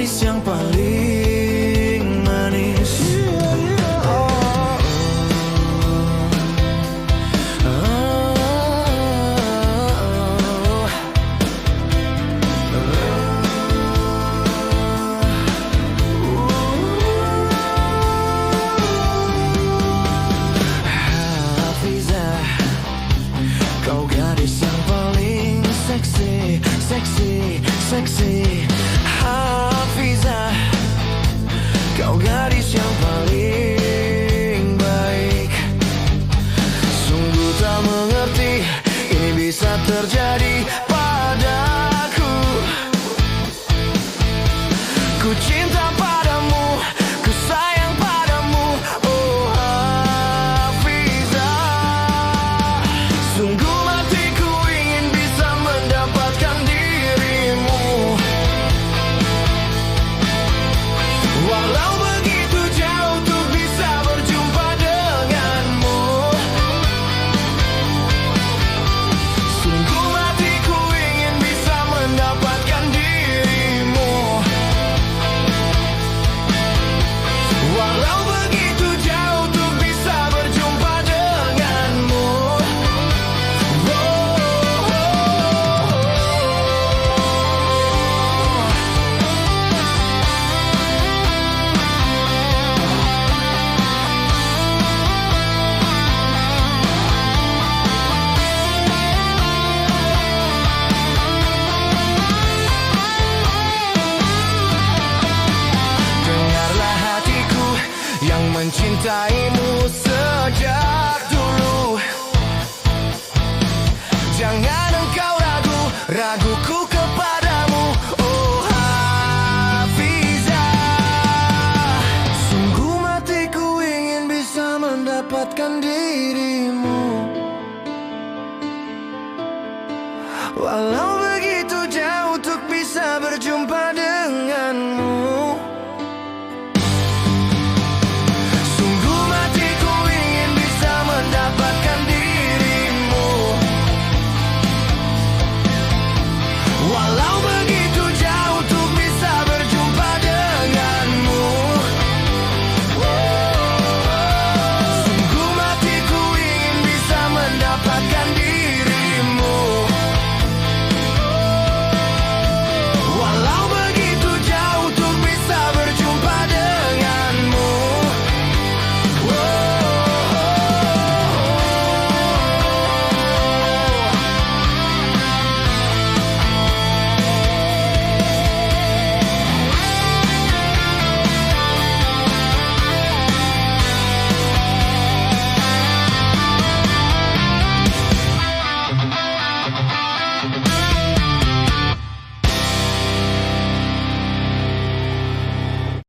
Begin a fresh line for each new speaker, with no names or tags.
gadis yang paling manis. Hafizah, kau gadis yang paling seksi, seksi, seksi. Hafizah, kau gadis yang paling baik. Sungguh tak mengerti ini bisa terjadi padaku. Ku cinta padamu, ku sayang padamu, oh Hafizah. Sungguh hatiku ingin bisa mendapatkan dirimu. Walau begitu jauh untuk bisa berjumpa denganmu. Sungguh hatiku ingin bisa mendapatkan dirimu. Walau begitu jauh untuk bisa berjumpa denganmu. Dengarlah hatiku yang mencintaimu sejak dulu. Jangan engkau ragu, raguku kepadamu, oh Hafizah. Sungguh hatiku ingin bisa mendapatkan dirimu. Walau begitu jauh untuk bisa berjumpa